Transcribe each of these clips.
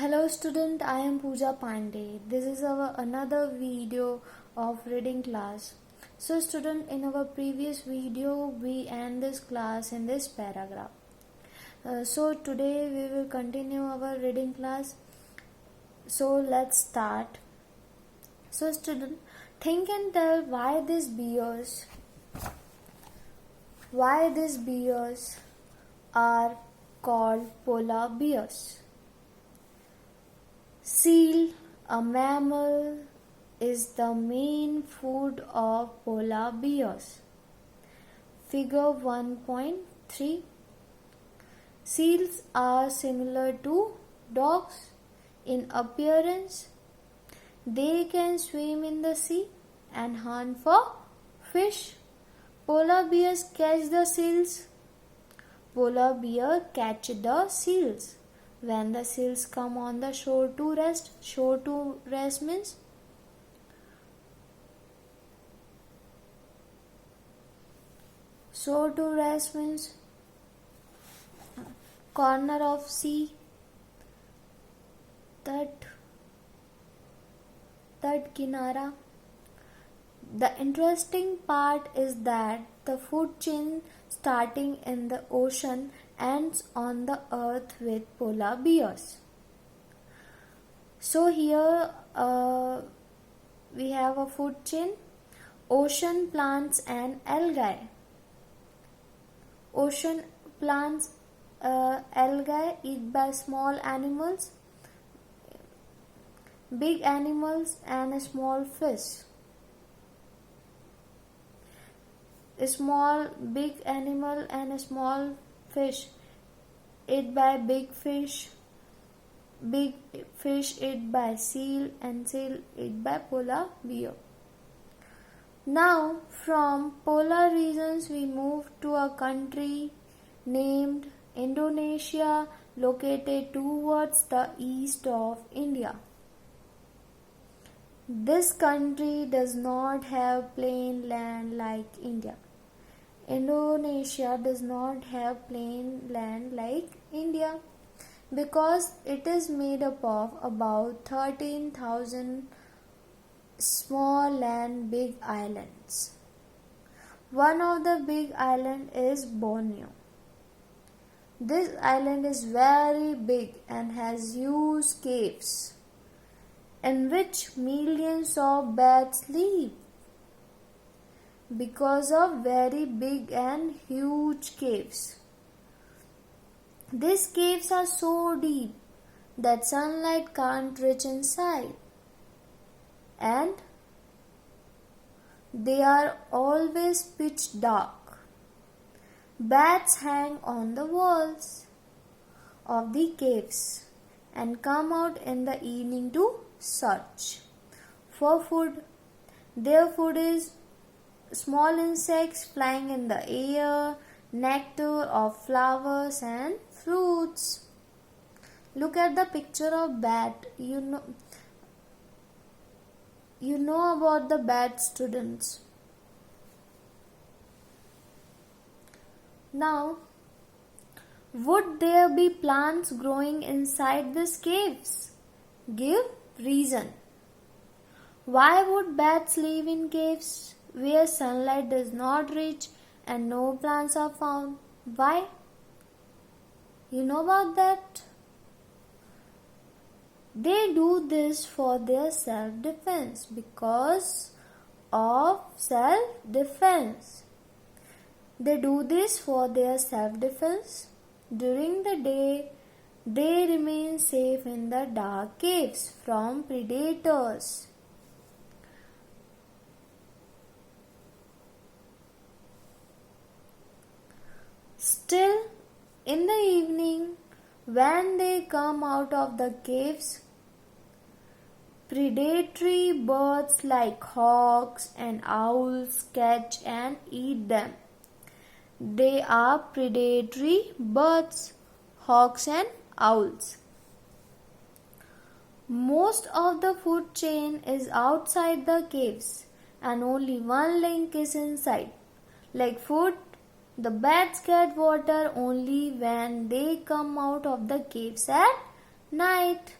Hello student, I am Pooja Pandey. This is our another video of reading class. So student, in our previous video we end this class in this paragraph. So today we will continue our reading class. So let's start. So student, think and tell why these bears are called polar bears. Seal, a mammal, is the main food of polar bears. Figure 1.3. Seals are similar to dogs in appearance. They can swim in the sea and hunt for fish. Polar bears catch the seals. Polar bear catch the seals. When the seals come on the shore to rest means corner of sea, that kinara. The interesting part is that the food chain starting in the ocean ends on the earth with polar bears. So here we have a food chain: ocean plants and algae. Ocean plants, algae eat by small animals, big animals and small fish. Big animal and small fish eat by big fish. Big fish eat by seal and seal eat by polar bear. Now from polar regions we move to a country named Indonesia, located towards the east of India. This country does not have plain land like India. Indonesia does not have plain land like India because it is made up of about 13,000 small and big islands. One of the big islands is Borneo. This island is very big and has huge caves in which millions of bats live. Because of very big and huge caves. These caves are so deep that sunlight can't reach inside, and they are always pitch dark. Bats hang on the walls of the caves and come out in the evening to search for food. Their food is small insects flying in the air, nectar of flowers and fruits. Look at the picture of bat. You know about the bat, students. Now, would there be plants growing inside these caves? Give reason. Why would bats live in caves where sunlight does not reach and no plants are found? Why? You know about that? They do this for their self-defense. Because of self-defense. They do this for their self-defense. During the day, they remain safe in the dark caves from predators. Still, in the evening, when they come out of the caves, predatory birds like hawks and owls catch and eat them. They are predatory birds, hawks and owls. Most of the food chain is outside the caves and only one link is inside. Like food, the bats get water only when they come out of the caves at night.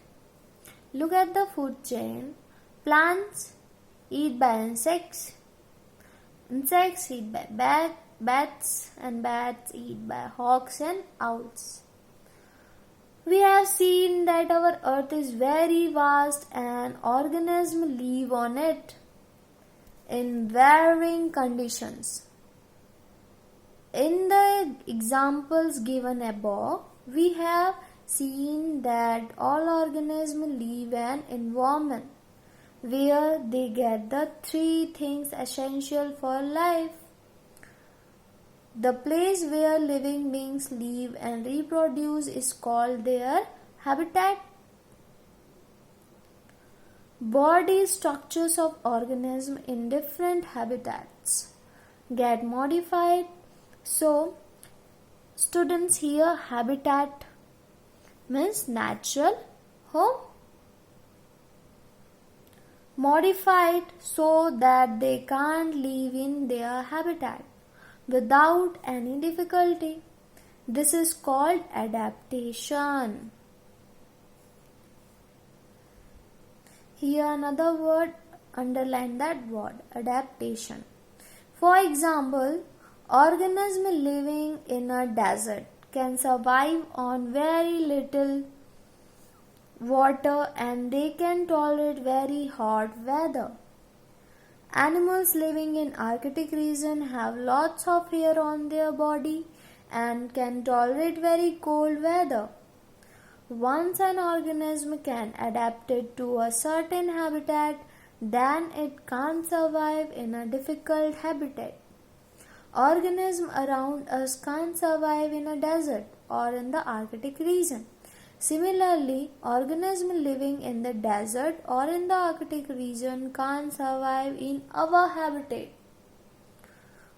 Look at the food chain. Plants eat by insects. Insects eat by bats, and bats eat by hawks and owls. We have seen that our earth is very vast and organisms live on it in varying conditions. In the examples given above, we have seen that all organisms live in an environment where they get the three things essential for life. The place where living beings live and reproduce is called their habitat. Body structures of organisms in different habitats get modified. So, students, here habitat means natural home. Modified so that they can't live in their habitat without any difficulty. This is called adaptation. Here another word, underline that word, adaptation. For example, organisms living in a desert can survive on very little water and they can tolerate very hot weather. Animals living in Arctic region have lots of hair on their body and can tolerate very cold weather. Once an organism can adapt it to a certain habitat, then it can't survive in a difficult habitat. Organisms around us can't survive in a desert or in the Arctic region. Similarly, organisms living in the desert or in the Arctic region can't survive in our habitat.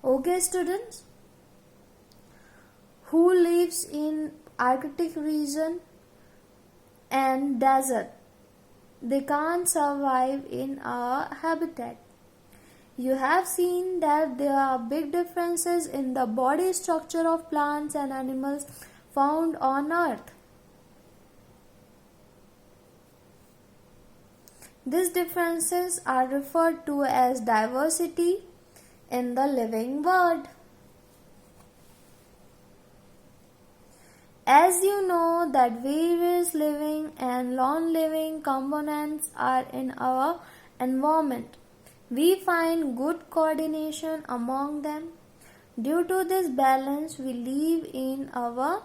Okay, students? Who lives in Arctic region and desert? They can't survive in our habitat. You have seen that there are big differences in the body structure of plants and animals found on Earth. These differences are referred to as diversity in the living world. As you know that various living and non-living components are in our environment, we find good coordination among them. Due to this balance, we live in our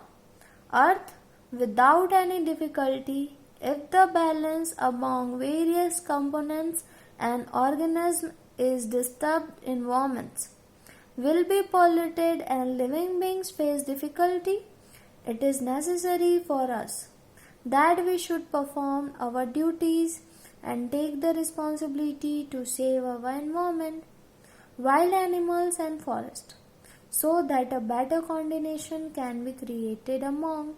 earth without any difficulty. If the balance among various components and organisms is disturbed, environments will be polluted and living beings face difficulty. It is necessary for us that we should perform our duties and take the responsibility to save our environment, wild animals and forest, so that a better coordination can be created among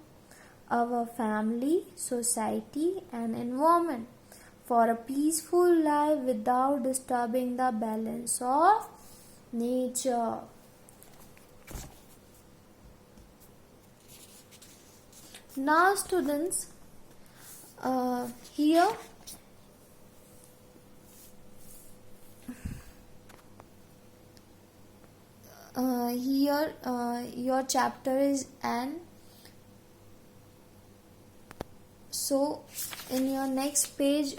our family, society and environment for a peaceful life without disturbing the balance of nature. Now students, here your chapter is an. So in your next page,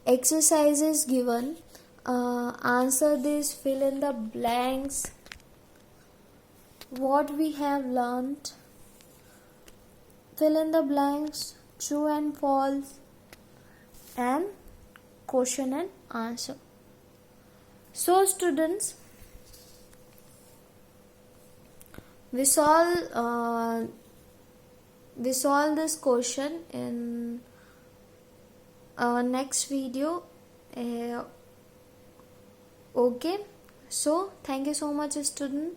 exercises given. Answer this, fill in the blanks. What we have learnt. Fill in the blanks, true and false, and question and answer. So students, we solve this question in our next video. Okay, so thank you so much, student.